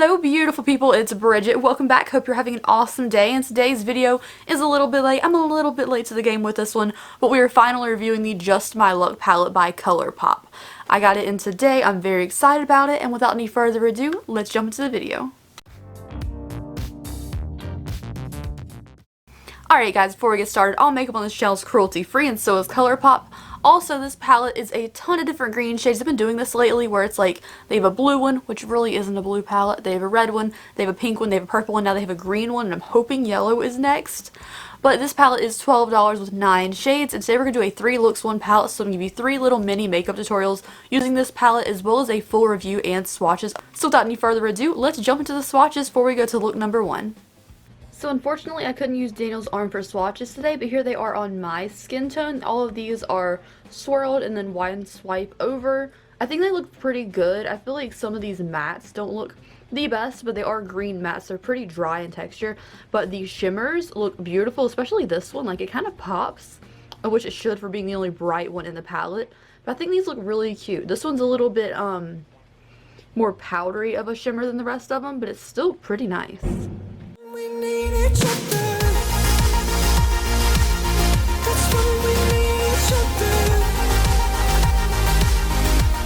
Hello beautiful people, it's Bridget. Welcome back. Hope you're having an awesome day, and today's video is a little bit late. I'm a little bit late to the game with this one, but we are finally reviewing the Just My Luck palette by Colourpop. I got it in today. I'm very excited about it, and without any further ado, let's jump into the video. Alright guys, before we get started, all makeup on this channel is cruelty-free, and so is Colourpop. Also, this palette is a ton of different green shades. I've been doing this lately where it's like, they have a blue one, which really isn't a blue palette. They have a red one, they have a pink one, they have a purple one, now they have a green one, and I'm hoping yellow is next. But this palette is $12 with 9 shades, and today we're going to do a 3 looks 1 palette, so I'm going to give you 3 little mini makeup tutorials using this palette, as well as a full review and swatches. So without any further ado, let's jump into the swatches before we go to look number 1. So unfortunately I couldn't use Daniel's arm for swatches today, but here they are on my skin tone. All of these are swirled and then one swipe over. I think they look pretty good. I feel like some of these mattes don't look the best, but they are green mattes. They're pretty dry in texture, but these shimmers look beautiful, especially this one. Like, it kind of pops, which it should for being the only bright one in the palette. But I think these look really cute. This one's a little bit more powdery of a shimmer than the rest of them, but it's still pretty nice. We need each other. That's when we need each other.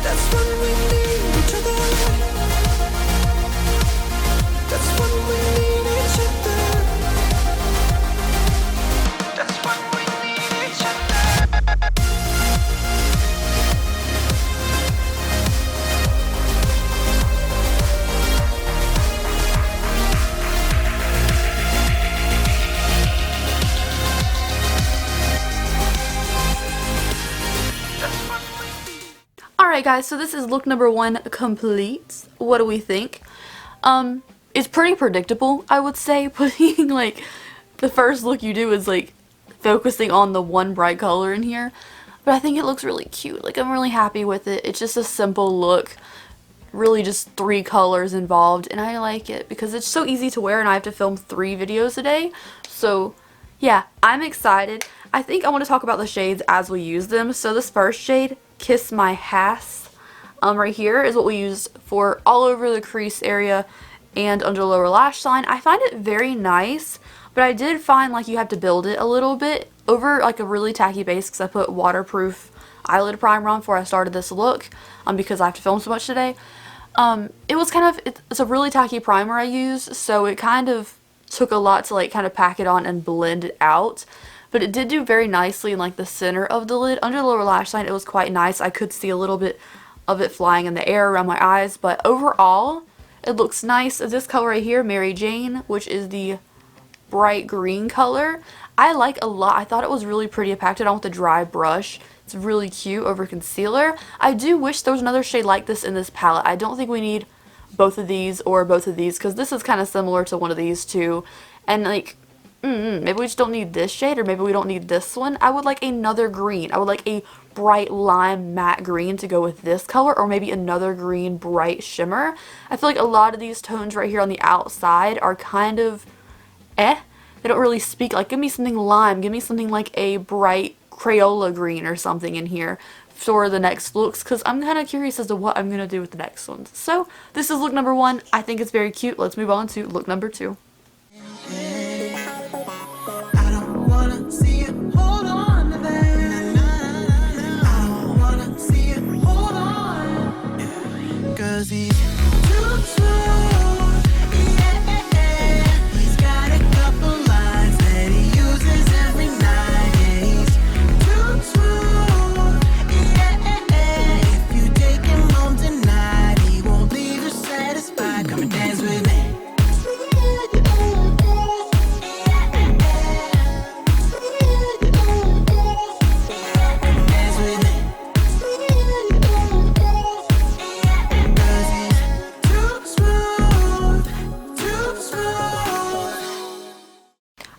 That's when we need each other. That's when we need each other. That's when we need each other. Alright guys, so this is look number 1 complete. What do we think? It's pretty predictable, I would say. Putting, like, the first look you do is, like, focusing on the one bright color in here. But I think it looks really cute. Like, I'm really happy with it. It's just a simple look. Really just 3 colors involved, and I like it because it's so easy to wear, and I have to film 3 videos a day. So, yeah, I'm excited. I think I want to talk about the shades as we use them. So this first shade, Kiss My Ass, right here is what we use for all over the crease area and under the lower lash line. I find it very nice, but I did find like you have to build it a little bit over like a really tacky base because I put waterproof eyelid primer on before I started this look because I have to film so much today. It was kind of, it's a really tacky primer I used, so it kind of took a lot to like kind of pack it on and blend it out. But it did do very nicely in like the center of the lid. Under the lower lash line, it was quite nice. I could see a little bit of it flying in the air around my eyes. But overall, it looks nice. This color right here, Mary Jane, which is the bright green color, I like a lot. I thought it was really pretty. I packed it on with a dry brush. It's really cute over concealer. I do wish there was another shade like this in this palette. I don't think we need both of these or both of these because this is kind of similar to one of these two. And like, maybe we just don't need this shade, or maybe we don't need this one. I would like another green. I would like a bright lime matte green to go with this color, or maybe another green bright shimmer. I feel like a lot of these tones right here on the outside are kind of They don't really speak. Like, give me something lime, give me something like a bright Crayola green or something in here for the next looks, because I'm kind of curious as to what I'm going to do with the next ones. So this is look number 1. I think it's very cute. Let's move on to look number 2.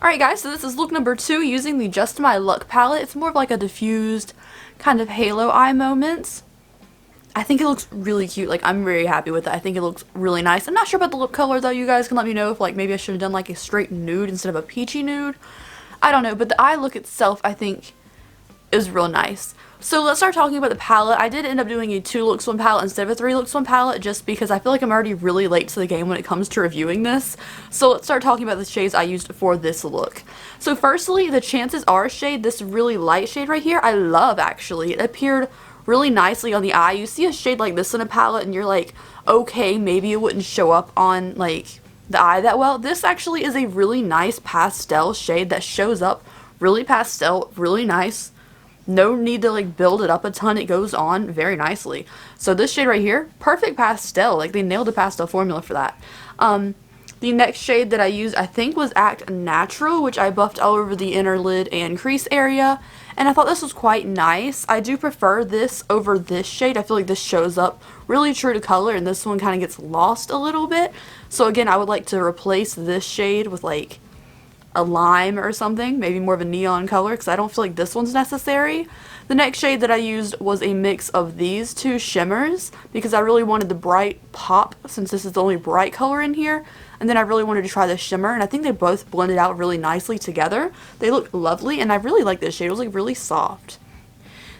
Alright guys, so this is look number 2 using the Just My Luck palette. It's more of like a diffused kind of halo eye moment. I think it looks really cute. Like, I'm very happy with it. I think it looks really nice. I'm not sure about the lip color though. You guys can let me know if like maybe I should have done like a straight nude instead of a peachy nude. I don't know, but the eye look itself I think is real nice. So let's start talking about the palette. I did end up doing a 2 looks 1 palette instead of a 3 looks 1 palette just because I feel like I'm already really late to the game when it comes to reviewing this. So let's start talking about the shades I used for this look. So firstly, the Chances Are shade, this really light shade right here, I love actually. It appeared really nicely on the eye. You see a shade like this in a palette and you're like, okay, maybe it wouldn't show up on like the eye that well. This actually is a really nice pastel shade that shows up really pastel, really nice. No need to like build it up a ton. It goes on very nicely. So this shade right here, perfect pastel. Like they nailed the pastel formula for that. The next shade that I used I think was Act Natural, which I buffed all over the inner lid and crease area. And I thought this was quite nice. I do prefer this over this shade. I feel like this shows up really true to color and this one kind of gets lost a little bit. So again, I would like to replace this shade with like a lime or something, maybe more of a neon color, because I don't feel like this one's necessary. The next shade that I used was a mix of these two shimmers because I really wanted the bright pop since this is the only bright color in here, and then I really wanted to try the shimmer, and I think they both blended out really nicely together. They look lovely, and I really like this shade. It was like really soft.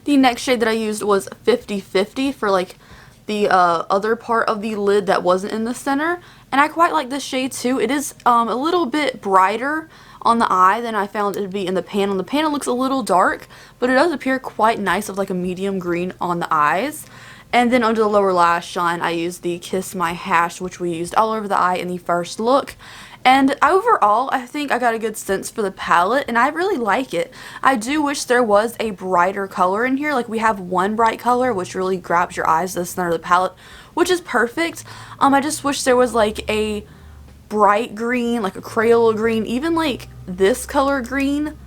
The next shade that I used was 50/50 for like the other part of the lid that wasn't in the center, and I quite like this shade too. It is a little bit brighter on the eye than I found it to be in the panel. The panel looks a little dark, but it does appear quite nice of like a medium green on the eyes. And then under the lower lash line, I used the Kiss My Hash, which we used all over the eye in the first look. And overall, I think I got a good sense for the palette, and I really like it. I do wish there was a brighter color in here. Like, we have one bright color, which really grabs your eyes to the center of the palette, which is perfect. I just wish there was, like, a bright green, like a Crayola green, even, like, this color green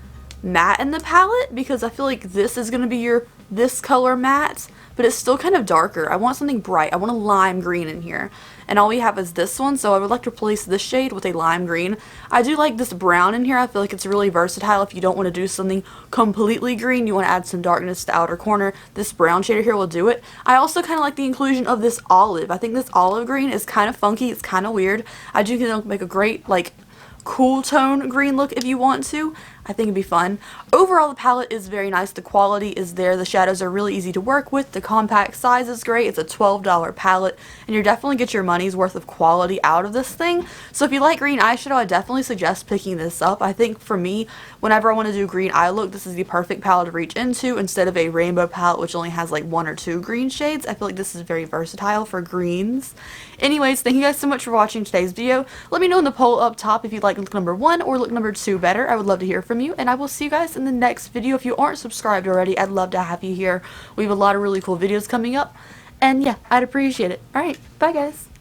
matte in the palette, because I feel like this is going to be your this color matte, but it's still kind of darker. I want something bright. I want a lime green in here. And all we have is this one, so I would like to replace this shade with a lime green. I do like this brown in here. I feel like it's really versatile. If you don't want to do something completely green, you want to add some darkness to the outer corner, this brown shade here will do it. I also kind of like the inclusion of this olive. I think this olive green is kind of funky. It's kind of weird. I do think it'll make a great, like, cool tone green look if you want to. I think it'd be fun. Overall, the palette is very nice. The quality is there. The shadows are really easy to work with. The compact size is great. It's a $12 palette, and you'll definitely get your money's worth of quality out of this thing. So if you like green eyeshadow, I definitely suggest picking this up. I think for me, whenever I want to do green eye look, this is the perfect palette to reach into instead of a rainbow palette which only has like 1 or 2 green shades. I feel like this is very versatile for greens. Anyways, thank you guys so much for watching today's video. Let me know in the poll up top if you like look number 1 or look number 2 better. I would love to hear from you, and I will see you guys in the next video. If you aren't subscribed already, I'd love to have you here. We have a lot of really cool videos coming up, and yeah, I'd appreciate it. Alright, bye guys.